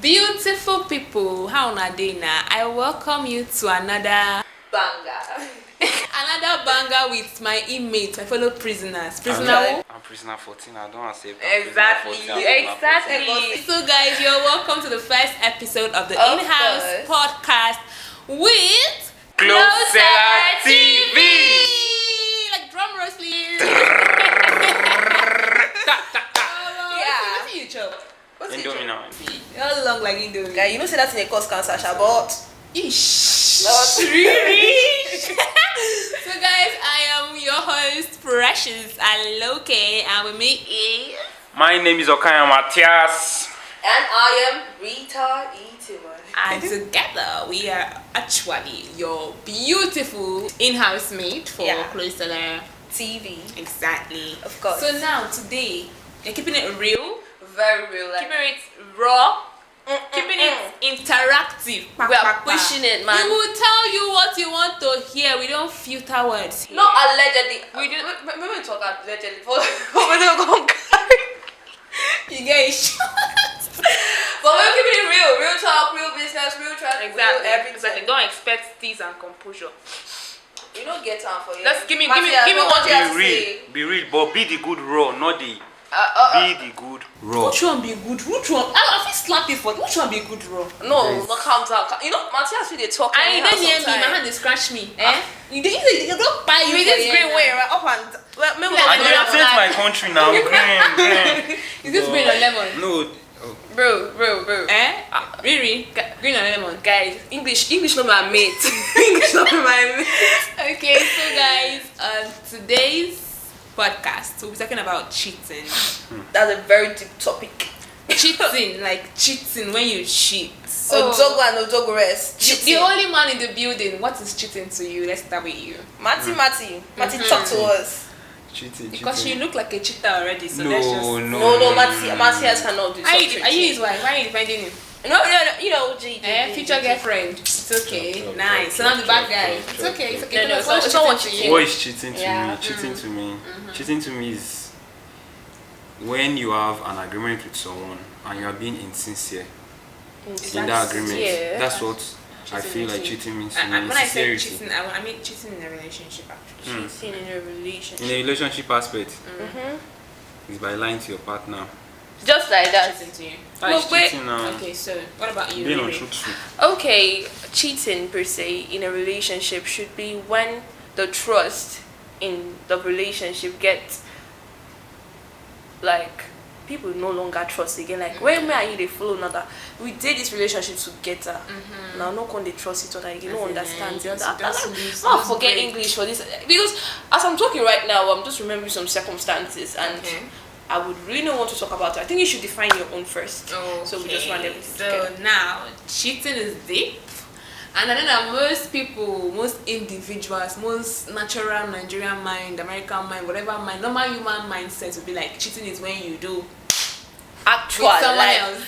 Beautiful people, how are they now? I welcome you to another banger. another banger with my inmates, my fellow prisoners. I'm prisoner 14. I don't accept. Exactly. So guys, you're welcome to the first episode of the Of In-House course. podcast with Closer TV. Like drum roll, please. What's you chop? Indomie now. How long like Indomie? Guy, you know say that in a cause cancer, but Ish. Not Really? So guys, I am your host Precious Aloke, and with me is My name is Okaya Matias. and I am Rita Ituma. and together we are actually your beautiful in-house mate for Yeah. Closer TV. Exactly. Of course. So now today you're keeping it real, Very real. Like, keeping it raw, keeping it interactive. we are pushing it, man. We will tell you what you want to hear. We don't filter words. Not allegedly. We do- Maybe we talk allegedly. But we don't go carry. You get it. But we're keeping it real. Real talk, real business, real trash, real everything. Don't expect tease and composure. You don't get time for you. Let's give me Matthias, one what you have to Be say. real. Be real, but be the good raw, not the be the good raw. Which one be good? Which one? I feel slap it for. Which one be good raw? No, Yes. no, calm down. You know, Matthias really talk. And you anyhow don't hear me. My sometimes. hand is scratch me. You don't buy you With for this here green now. way, right? Up and well, maybe Yeah, I don't dey have represent that. my country now. Green. Is this green or lemon? No. Oh. bro. Really? Green or lemon? Guys, English not my mate. English not my mate. Okay, so guys, today's podcast we'll be talking about cheating. That's a very deep topic. Cheating, like cheating when you cheat. So Odogo and Odogo rest. the only man in the building, what is cheating to you? Let's start with you. Matty, talk to us. Cheating. Because you look like a cheater already, so No, let's just... No, Matthias cannot do Are you something. his wife? Why are you defending him? No, you know, G. Future girlfriend. It's okay. Chop, nice. So chop, I'm the bad chop, guy. chop, It's chop, okay. It's chop. okay. No, What's it's not what cheating you to What is cheating to Yeah. me? Cheating to me. Cheating to me is when you have an agreement with someone and you are being insincere in that agreement. Yeah. That's what I Cheating feel to like you. cheating means to And me. when I say Sincerity. cheating, I mean cheating in a relationship actually. Cheating in a relationship. In a relationship aspect, is by lying to your partner. Just like that. Cheating to you. That's wait. cheating now. Okay, so what about you? Being Riri? untrue. Okay, cheating per se in a relationship should be when the trust in the relationship gets like people no longer trust again. Like when me and you they follow another, we did this relationship together. Now no one they trust each other. You don't understand the other. Not forget English for this because as I'm talking right now, I'm just remembering some circumstances and. Okay. I would really not want to talk about it. I think you should define your own first. So we just run everything So together. now, cheating is deep. And I know that most people, most individuals, most natural Nigerian mind, American mind, whatever mind, normal human mindset would be like cheating is when you do Actual with someone life. else.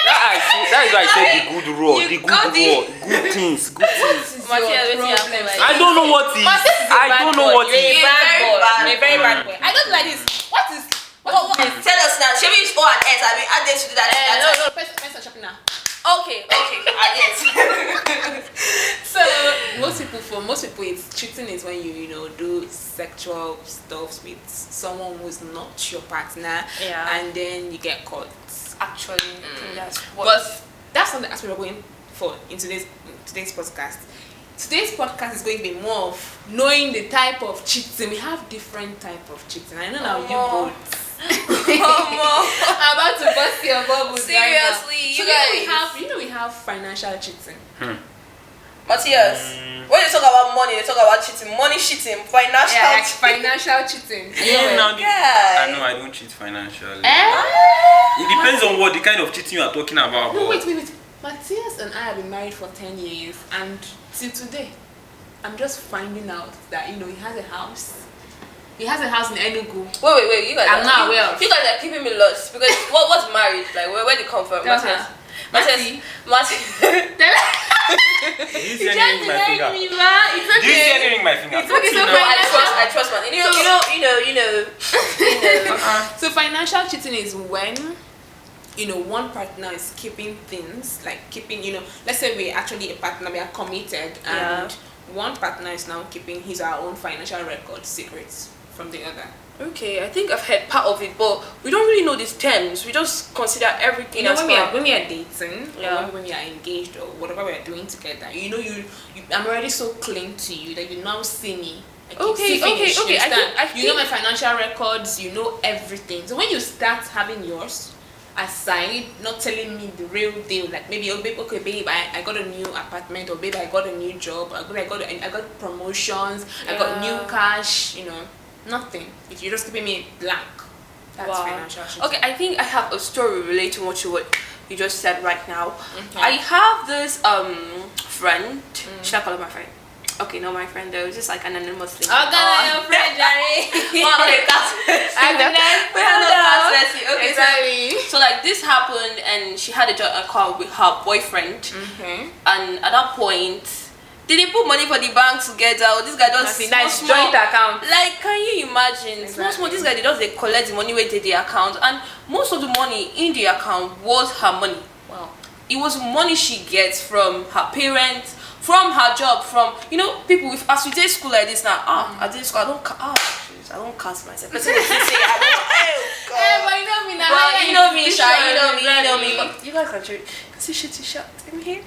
That is why I said the good raw, You the good got raw, good things. Matthias, Your what's your problem. problem? I don't know what is. I don't know what You're a is. bad boy. You're a very bad boy. I don't like this. What is Tell us now. Should we O and S? I mean, add them to do that. no, first shopping now. Okay. Yes. So most people it's cheating is when you do sexual stuff with someone who's not your partner, Yeah. and then you get caught. Actually, I think that's what. But that's not the aspect we're going for in today's podcast. Today's podcast is going to be more of knowing the type of cheating. We have different type of cheating. I know now you both. I'm about to bust your bubbles. Seriously, right now. So you guys. we have financial cheating. Matthias, when you talk about money, they talk about cheating. Money cheating, financial Yeah, like cheating. financial cheating. Yeah, now Yeah. I know I don't cheat financially. Eh? It depends on what the kind of cheating you are talking about. No, but wait. Matthias and I have been married for 10 years, and till today, I'm just finding out that he has a house. He has a house in Enugu. Wait, you guys. I'm not aware of. You guys are keeping me lost because what's marriage? Like where did it come from? Tell Matthias. her. Matty. did you see any ring my finger? It's Did you see okay. any ring my finger? It's okay, so No, I trust man. You know. So financial cheating is when one partner is keeping things, like keeping, let's say we're actually a partner, we are committed, and one partner is now keeping his or her own financial record secrets from the other. Okay, I think I've heard part of it, but we don't really know these terms. We just consider everything as when we are dating, or when we are engaged, or whatever we are doing together, I'm already so clean to you that you now see me. Okay. I think you know my financial records, you know everything. So when you start having yours aside, not telling me the real deal, like maybe, okay, babe, I got a new apartment, or babe, I got a new job, I got promotions, I got new cash, nothing. If you're just keeping me blank, that's financial shit. Okay, I think I have a story related to what you just said right now. Okay. I have this friend. Should I call her my friend? Okay, no, my friend though, just like an anonymous thing. Oh, your friend, Jerry. Okay, exactly. So like this happened, and she had a joint account with her boyfriend, and at that point, did they put money for the bank together, or this guy just nice joint account? Like, can you imagine? Small. This guy they collect the money within the account, and most of the money in the account was her money. Wow. It was money she gets from her parents, from her job, from people with, as we did school like this now. I did school. I don't cast myself. But you know me, But you guys can check. See shitty shot in here.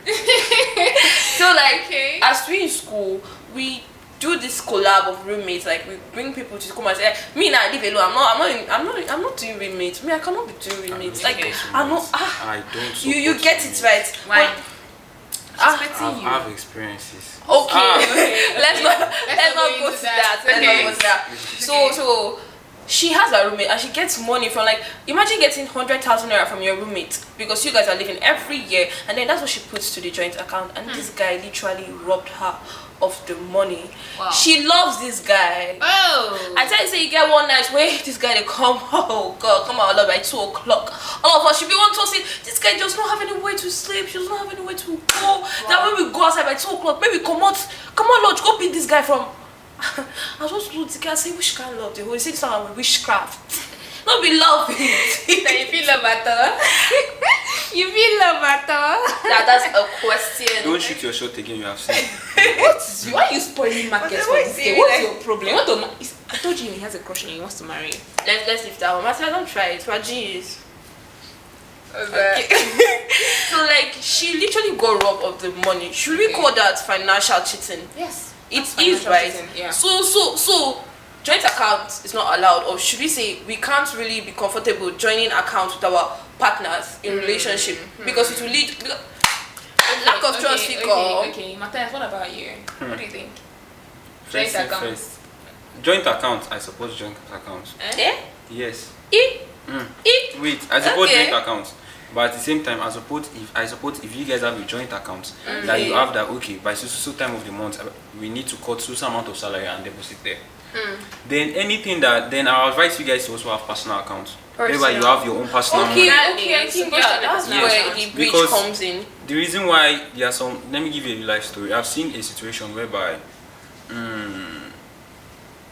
So like, as we in school, we do this collab of roommates. Like we bring people to come and say, me now I live alone. I'm not doing roommates. Me, I cannot be doing roommates. Like I know. I don't. You get it right. Why? I have experiences. Okay. Let's not go to that. So she has a roommate, and she gets money from, like, imagine getting 100,000 naira from your roommate, because you guys are living every year, and then that's what she puts to the joint account, and this guy literally robbed her of the money. Wow. She loves this guy. Oh. I tell you, say you get one night where this guy they come, oh god, come out by 2 o'clock. All of us should be one to see this guy does not have anywhere to sleep, she does not have anywhere to go. Wow. That when we go outside by 2 o'clock, maybe come on lodge, go pick this guy from. I was supposed to look the guy and say, which kind of love? He said something with witchcraft. Not be love it. You feel love at all? You feel love at all? That's a question. Don't shoot your shot again, you have seen. Why are you spoiling markets for this guy? What's your problem? I told you he has a crush on you, he wants to marry you. Let's leave that one. I said, don't try it. My G's. Okay. So like, she literally got robbed of the money. Should we call that financial cheating? Yes. It is, right? Cheating, yeah. So joint account is not allowed, or should we say we can't really be comfortable joining accounts with our partners in relationship, because it will lead lack of trust. Okay, Matthias, what about you? What do you think? Joint accounts. Joint accounts, I suppose joint accounts. Yes. Wait, I suppose joint accounts. But at the same time, I suppose if you guys have a joint account, that you have that, okay, by so time of the month, we need to cut some amount of salary and deposit there. Then anything then I'll advise you guys to also have personal accounts. Whereby you have your own personal money. Okay, I think that's where the breach comes in. The reason why there are some, let me give you a life story. I've seen a situation whereby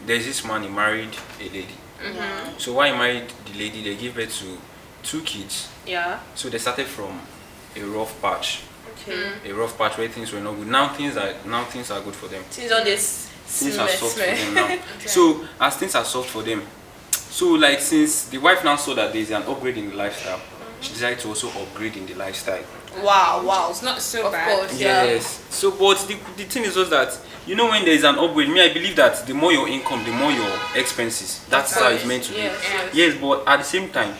there's this man, he married a lady. So while he married the lady, they gave birth to 2 kids. Yeah. So they started from a rough patch. A rough patch where things were not good. Now things are good for them. Things on this. Things are soft for them now. So as things are soft for them, so like since the wife now saw that there's an upgrade in the lifestyle, she decided to also upgrade in the lifestyle. Wow. It's not so bad. Of course, yes. So but the thing is just that, when there is an upgrade, I believe that the more your income, the more your expenses. That's how it's meant to be. Yes, but at the same time,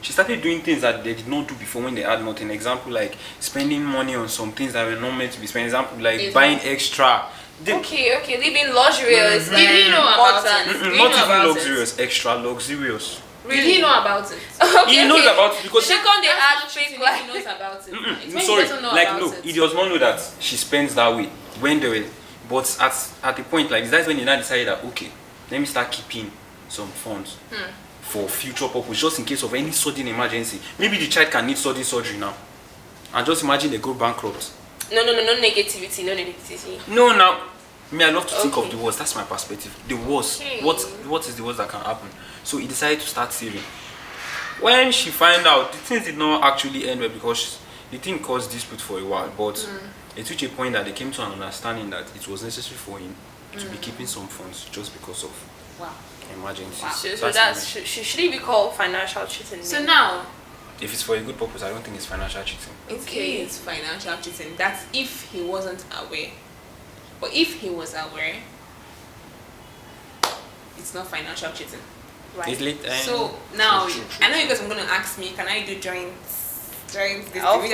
she started doing things that they did not do before when they had nothing. Example, like spending money on some things that were not meant to be spent. Example, like buying extra. Okay, living luxurious. Did he know about it? Not even luxurious, extra luxurious. Really? Did he know about it? He knows about it because second they add fake life. He knows about it. Sorry, he does not know that she spends that way when they were. But at the point like that's when he now decided that, okay, let me start keeping some funds for future purpose, just in case of any sudden emergency. Maybe the child can need sudden surgery now, and just imagine they go bankrupt. No negativity. No, now I love to think of the worst. That's my perspective. The worst. What is the worst that can happen? So he decided to start saving. when she find out, the things did not actually end well because the thing caused dispute for a while, but it reached a point that they came to an understanding that it was necessary for him to be keeping some funds just because of emergencies. Wow. So that's should it be called financial cheating? So now, if it's for a good purpose, I don't think it's financial cheating. Okay, it's financial cheating. That's if he wasn't aware. But if he was aware, it's not financial cheating. Right. It's late, so now, I know you guys are going to ask me, can I do joints? Joints this of course,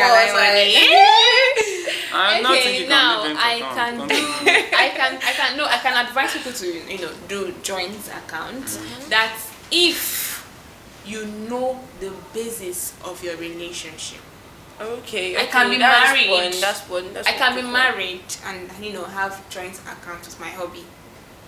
I'm not okay, thinking now of I can advise people to do joint accounts. That if you know the basis of your relationship. Okay. I can be married. That's one. I can be married and have joint accounts with my hubby,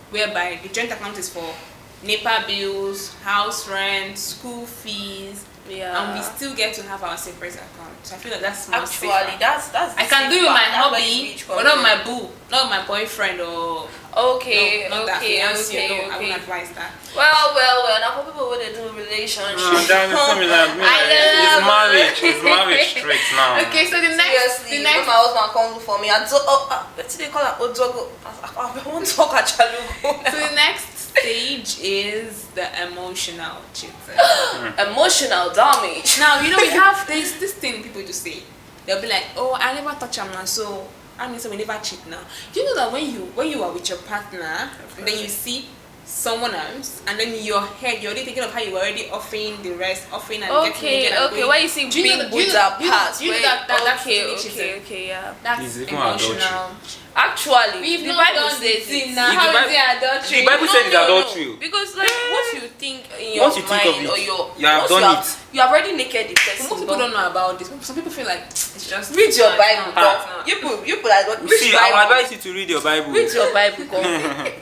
whereby the joint account is for NEPA bills, house rent, school fees. And we still get to have our separate account. So I feel like that's more safer. That's I can do it with my hobby, but not my boo, not my boyfriend or okay. I wouldn't advise that. Well. Now for people who they do relationships. It's marriage straight now. Okay, so the next, when my husband come look for me, they call it Odogo. I won't talk at Chalugo. So the next stage is the emotional cheating. Emotional damage. Now we have this thing people just say. They'll be like, "Oh, I never touch him now, so I mean, so we never cheat now." Do you know that when you are with your partner, and then you see someone else, and then in your head you're already thinking of how you were already offering and getting okay. Why you see big Buddha parts? That's yeah. That's emotional. Actually, the Bible says it. How is it adultery? The Bible says it's adultery. Because what you think in your mind or you have done it. You have already naked the person. Most people don't know about this. Some people feel like it's just read your Bible. You put like what? See, I would advise you to read your Bible. Read your Bible,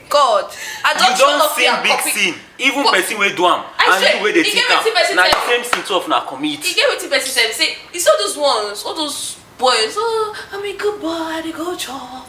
God. You don't sin big sin. Even person wey do am and you wey dey think am. Na the same sin two of na commit. You get wetin person say. It's all those ones, all those boys. Oh, I'm a good boy. They go church.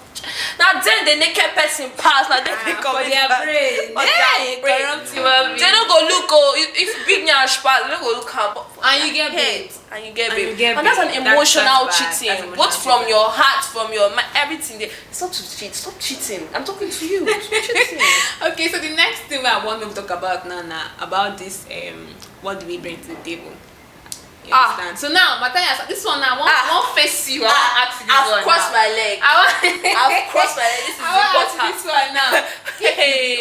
Now then the naked person pass. Now then they come. But they are brave. They don't go look. If big nyash pass, they don't go look am. And you get paid. And that's an emotional cheating. Both from your heart, from your mind, everything. It's not to cheat. Stop cheating. I'm talking to you. Stop cheating. Okay, so the next thing I want to talk about now, about this, what do we bring to the table? You understand? So now, Matthias, this one now, I won't face you. I've crossed my leg. I've crossed my leg. This is important. This one now. Hey,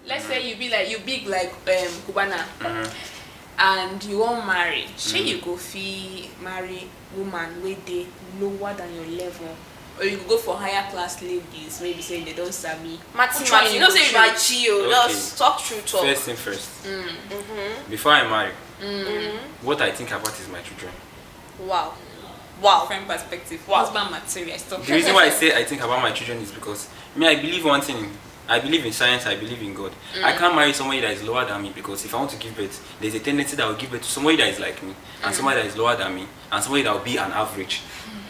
let's say you big like Cubana, and you won't marry. Say you go marry woman where they lower than your level. Or you go for higher class ladies, maybe say they don't sabi. Mati, you know, say you are Gio. Just talk true talk. First thing first. Before I marry, what I think about is my children. Wow. Different perspective. Husband material. Stop. The reason why I say I think about my children is because I believe one thing. I believe in science, I believe in God. I can't marry somebody that is lower than me because if I want to give birth, there's a tendency that I will give birth to somebody that is like me and somebody that is lower than me and somebody that will be an average.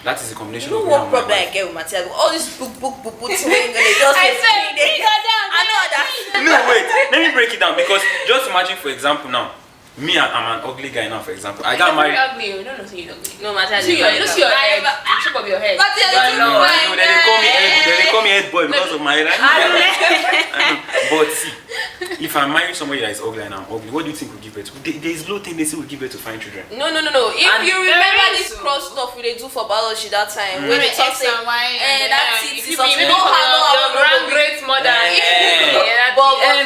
That is a combination of what problem I get with Matthias? All this book thing, they just I said, bring her down. I know that. No, wait, let me break it down because just imagine, for example, now, me, I'm an ugly guy now, for example. I got married. Ugly. You don't know you're ugly. No, Matthias, you see your head. The tip of your head. I know. They call me head boy because of my head. But see, if I marry somebody that is ugly and I'm ugly, what do you think will give birth to? There is low tendency will give birth to fine children. No. If you remember this cross stuff we do for biology that time, when they talk X and Y, that's it. If you your great mother,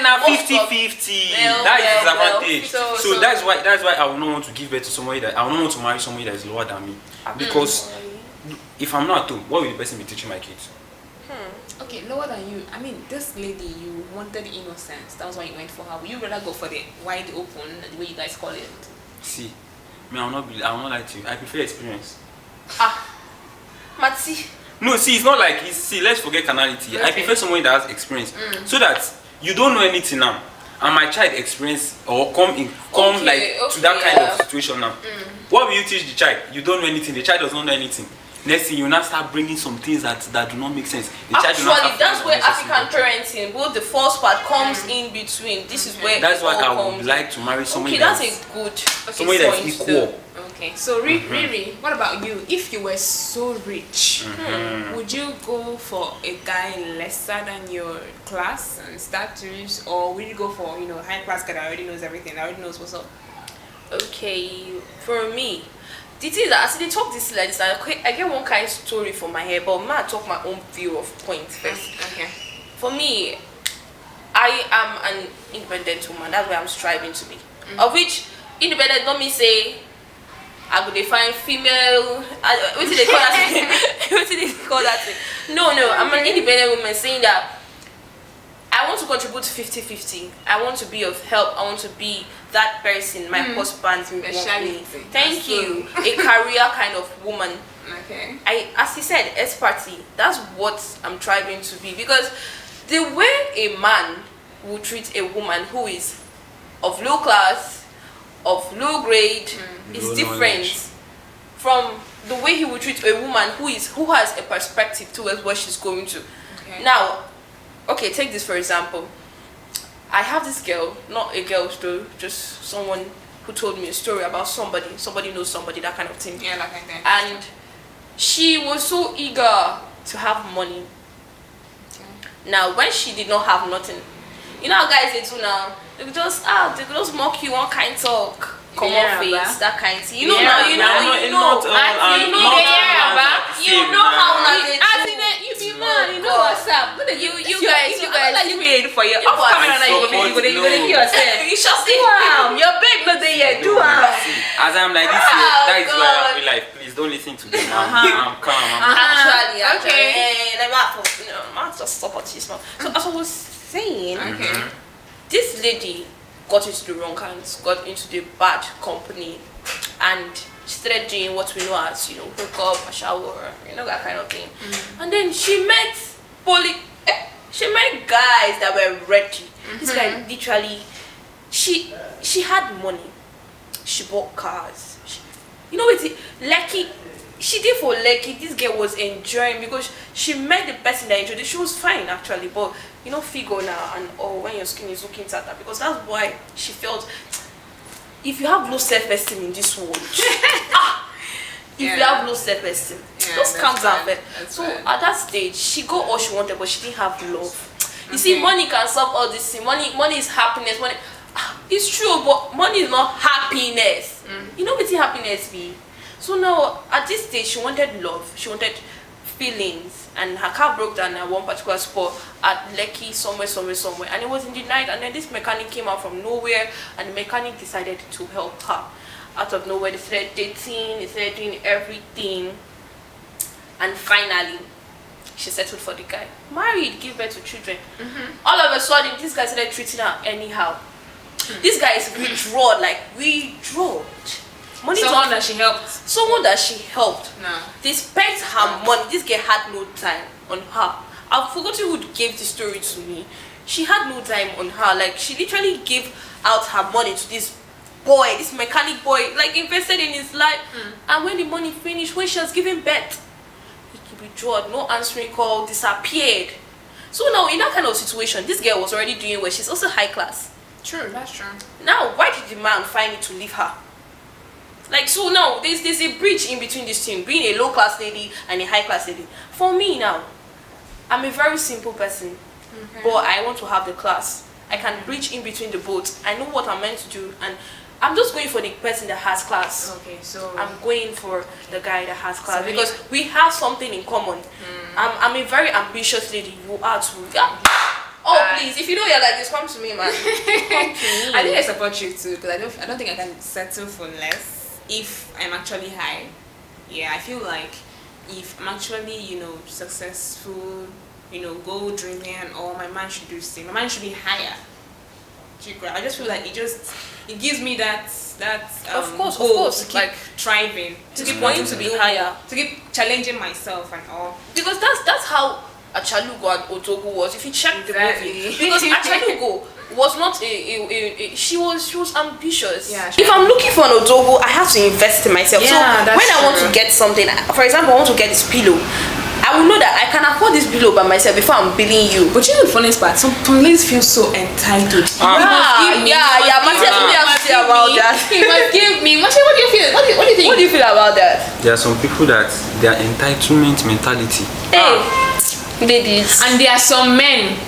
now 50-50. That is disadvantage. So that's why I will not want to give birth to somebody that I will not want to marry somebody that is lower than me. Because if I'm not at home, what will the person be teaching my kids? Okay, lower than you. I mean, this lady, you wanted innocence. That was why you went for her. Would you rather go for the wide open, the way you guys call it? See, I will not lie to you. I prefer experience. Matsi. No, see, it's not like let's forget carnality. Okay. I prefer someone that has experience, so that you don't know anything now, and my child experience or come to that kind of situation now. What will you teach the child? You don't know anything. The child does not know anything. next thing you now start bringing some things that do not make sense. Actually, that's where African parenting, both the first part comes in between. This is where that's why I would like to marry someone. Okay, that's a good. Somebody that's equal. Okay, so Riri, what about you? If you were so rich, would you go for a guy lesser than your class and status, or would you go for high class guy that already knows everything, that already knows what's up? Okay, for me, the thing is that as they talk this like this, I get one kind of story for my head, but I talk my own view of points first. Okay. For me, I am an independent woman. That's where I'm striving to be. Of which independent don't mean say I would define female. What did they call that? What did they call that thing? No. I'm an independent woman saying that I want to contribute 50-50. I want to be of help. I want to be that person my husband will want me. Thank you. A career kind of woman. Okay. As he said, expertise. That's what I'm striving to be, because the way a man will treat a woman who is of low class, of low grade, is Low different knowledge. from the way he will treat a woman who has a perspective towards what she's going to. Okay. Now, okay, take this for example. I have this girl, not a girl though, just someone who told me a story about somebody knows somebody, that kind of thing. Yeah, like that. And she was so eager to have money. Okay. Now, when she did not have nothing, you know how guys they do now, they could just mock you, one kind talk, come Yeah, off face, that kind of thing. You know Yeah, now, you know how now they you man, you know what's up. you guys, you paid for your off camera now. You go yourself. You should see. Wow, your babe no dey here. Do am. As I'm like this here, that is why I'm real life. Please don't listen to them. I'm calm. Actually, okay. I'm just support this man. So as I was saying, Okay. this lady got into the wrong hands, got into the bad company, and she started doing what we know as, hook up, a shower, that kind of thing. And then she met guys that were ready. This guy literally, she had money, she bought cars. It's Lekki. She did for Lekki. This girl was enjoying because she met the person that introduced. She was fine actually, but figure now and when your skin is looking at that, because that's why she felt. If you have low self-esteem in this world, if you have low self-esteem, just calm down. So at that stage, she got all she wanted, but she didn't have love. You see, money can solve all this thing. Money is happiness. Money, it's true, but money is not happiness. You know what happiness be? So now, at this stage, she wanted love. She wanted feelings, and her car broke down at one particular spot at Lekki, somewhere, and it was in the night. And then this mechanic came out from nowhere, and the mechanic decided to help her out of nowhere. They started dating, they started doing everything, and finally, she settled for the guy. Married, give birth to children. All of a sudden, this guy started treating her anyhow. This guy is withdrawn. Someone that she helped. Someone that she helped. No. They spent her money. This girl had no time on her. I've forgotten who gave the story to me. She had no time on her. Like, she literally gave out her money to this boy, this mechanic boy, like invested in his life. And when the money finished, when she was giving birth, he withdrew, no answering call, disappeared. So now in that kind of situation, this girl was already doing well. She's also high class. True, that's true. Now, why did the man find it to leave her? Like, so now, there's a bridge in between this thing, being a low-class lady and a high-class lady. For me now, I'm a very simple person, but I want to have the class. I can bridge in between the both. I know what I'm meant to do, and I'm just going for the person that has class. Okay, so I'm going for the guy that has class, because we have something in common. I'm a very ambitious lady. You are too. Yeah. Oh, please, if you know you're like this, come to me, man. Come to me. I think I support you too, because I don't think I can settle for less if I'm actually high. Yeah, I feel like if I'm actually, successful, goal driven and all, my man should do the same. My man should be higher. I just feel like it gives me that of course, to keep thriving, to keep wanting to be higher, to keep challenging myself and all. Because that's how Achalugo and Otogo was. If you check the movie, because Achalugo, was not she was ambitious. Yeah, if I'm looking for an odogo, I have to invest in myself. Yeah, so when I want to get something, for example, I want to get this pillow, I will know that I can afford this pillow by myself before I'm billing you. But you know the funniest part, some ladies feel so entitled. Yeah. Matthias, what do you have to say about that? He must give me. Matthias, what do you feel? What do you think? What do you feel about that? There are some people that their entitlement mentality. Hey, ladies. And there are some men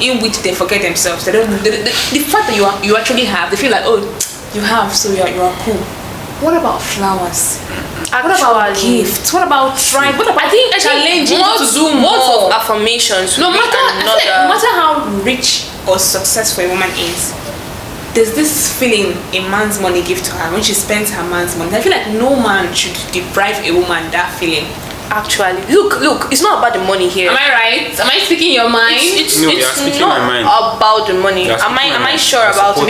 in which they forget themselves. They don't. The fact that you actually have, they feel like, oh, you have, so you are cool. What about flowers? What about gifts? What about trying? What about challenging to do more? Of affirmations. No matter how rich or successful a woman is, there's this feeling a man's money gives to her when she spends her man's money. I feel like no man should deprive a woman that feeling. Actually, look, it's not about the money here. Am I right? Am I speaking your mind? It's you're speaking not my mind. about the money. Am I sure about it?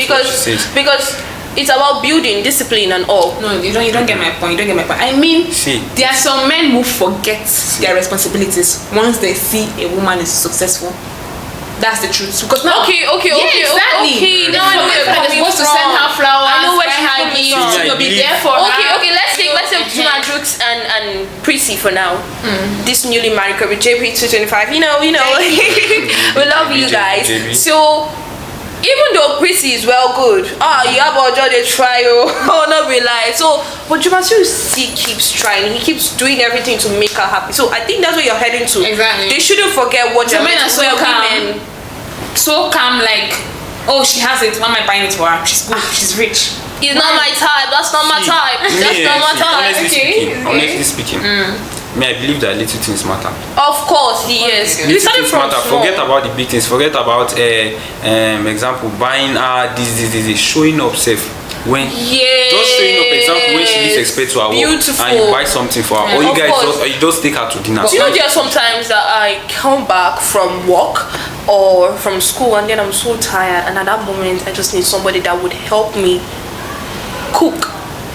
Because it's about building discipline and all. No, you don't get my point. I mean, there are some men who forget their responsibilities once they see a woman is successful. That's the truth. Because now, okay. Now I know you're supposed to send her flowers. I know where she's coming from. To be there for her. Okay. Let's take Tuna Jukes and Prissy for now. This newly married couple, JP225. You know. We love you guys. So. Even though Prissy is well good, you have Ojo they try, not rely. So, but Jumasu still keeps trying. He keeps doing everything to make her happy. So I think that's what you're heading to. Exactly. They shouldn't forget what you're men are so calm. So calm, like, oh, she has it. Why am I buying it for her? She's good. She's rich. It's not my type. That's not my type. That's not my type. Honestly speaking. I believe that little things matter. Of course, yes. Little things matter. Forget about the big things. Forget about example buying this showing up safe. When just showing up, example when she least expect to her work and you buy something for her, or you guys just take her to dinner. Do you know there are sometimes that I come back from work or from school and then I'm so tired, and at that moment I just need somebody that would help me cook.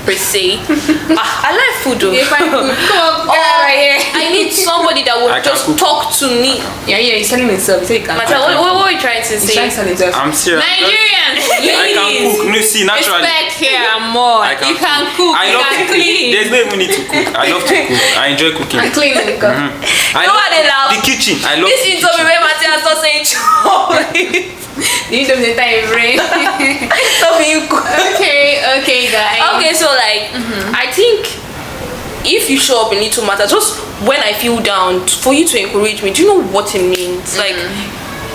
Per se. I like food though. If I could cook, I need somebody that would just talk to me. Yeah, he's selling himself. He said he can. What are you trying to say? He's trying to sell himself. I'm serious. Nigerians, I can cook. No, see, naturally. Respect here and more. You can cook. I love to clean. There's no even need to cook. I love to cook. I enjoy cooking. And cleaning. I love the kitchen. I love this interview where Matthias was saying choice. You don't need time, brain. Okay, guys. Okay, so like, I think if you show up in Little Matter, just when I feel down, for you to encourage me, do you know what it means? Like,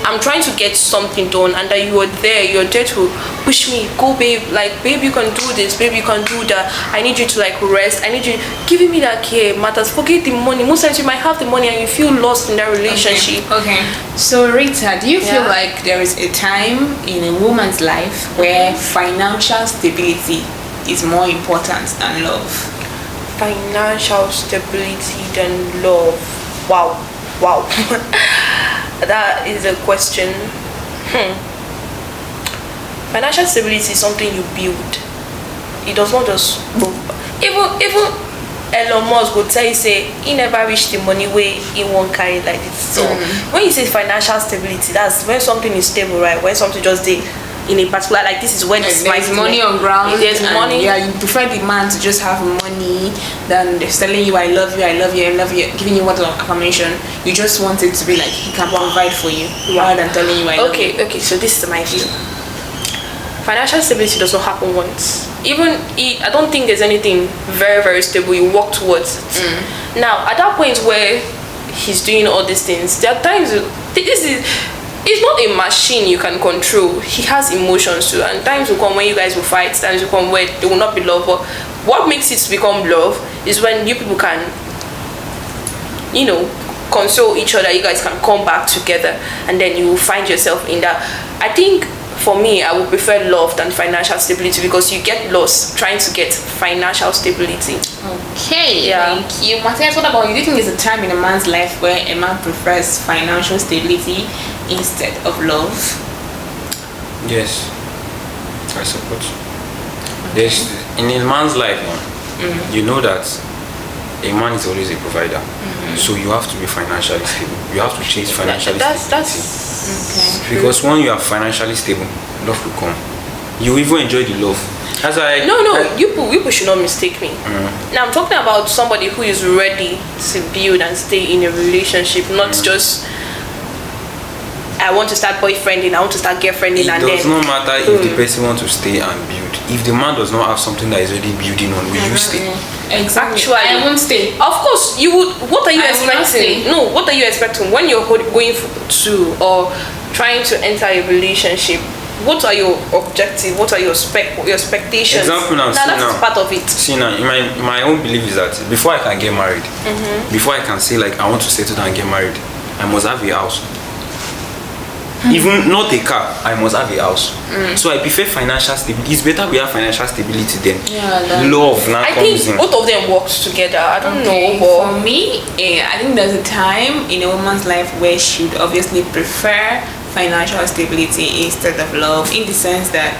I'm trying to get something done, and that you're there to push me, go babe, like, babe, you can do this, babe, you can do that, I need you to like rest, I need you giving me that care matters. Forget the money. Most times you might have the money and you feel lost in that relationship. Okay. So Rita, do you feel like there is a time in a woman's life where financial stability is more important than love? Financial stability than love. Wow. That is a question. Financial stability is something you build. It does not just move. Even Elon Musk would tell you, say he never reached the money way he won't carry like this. So when you say financial stability, that's when something is stable, right? When something just did in a particular, like this is when there's money on ground. There's money. Yeah, you prefer the man to just have money than they're telling you I love you, giving you words of affirmation. You just want it to be like he can provide for you rather than telling you I love you. Okay, so this is my view. Financial stability does not happen once. I don't think there's anything very, very stable you work towards it. Now, at that point where he's doing all these things, there are times it's not a machine you can control. He has emotions too, and times will come when you guys will fight, times will come where there will not be love. But what makes it become love is when you people can, console each other, you guys can come back together, and then you will find yourself in that. I think for me, I would prefer love than financial stability, because you get lost trying to get financial stability. Okay, thank you. Matthias, what about you? Do you think there's a time in a man's life where a man prefers financial stability instead of love? Yes, I support. There's in a man's life, you know that a man is always a provider, so you have to be financially stable. You have to chase financially stable. Okay. Because when you are financially stable, love will come. You even enjoy the love. That's why. You people should not mistake me. Now I'm talking about somebody who is ready to build and stay in a relationship, not just I want to start boyfriending, I want to start girlfriending, and then it does not matter if the person wants to stay and build. If the man does not have something that is already building on, will you stay? Exactly. Actually, I won't stay. Of course, you would. What are you I will not expecting? stay. No, what are you expecting when you're going to or trying to enter a relationship? What are your objectives? What are your expectations? Example now, that's part of it. See now, my own belief is that before I can get married, before I can say like I want to settle down and get married, I must have a house. Even not a car, I must have a house. So I prefer financial stability. It's better we have financial stability than love. I think both of them works together. I don't know, but for me, I think there's a time in a woman's life where she would obviously prefer financial stability instead of love, in the sense that,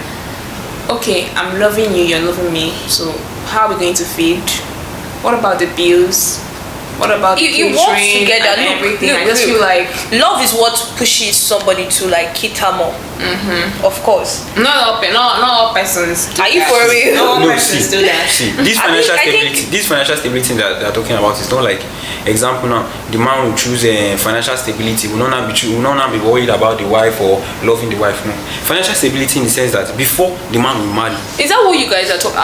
okay, I'm loving you, you're loving me, so how are we going to feed? What about the bills? What about you work together and everything? I just feel like love is what pushes somebody to like cater more. Of course. Not all persons. Are you for real? Not all persons do that. See, this financial stability that they're talking about is not like, example now, the man will choose financial stability, will not be worried about the wife or loving the wife. No. Financial stability in the sense that before the man will marry. Is that what you guys are talking?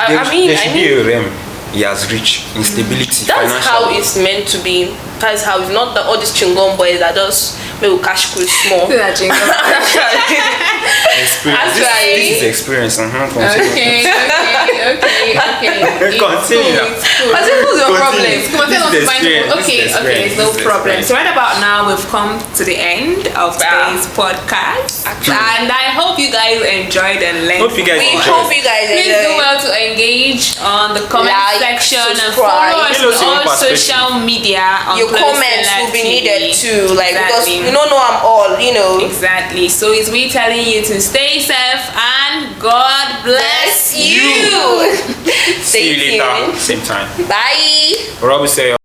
There should be a realm. He has reached in stability. That's how it's meant to be. That's how it's not that all these chingom boys that just maybe cash cruise small. Experience. This is experience. Okay. Continue. What's your problem? Okay, no problem. So right about now we've come to the end of today's podcast, and I hope you guys enjoyed and learned. Hope you guys enjoyed. Please do well to engage on the comment section and follow us on all social media. Your comments will be needed too, like because we don't know I'm all, Exactly. So it's we telling you to stay safe and God bless you. See you later, same time. Bye. Robbie say.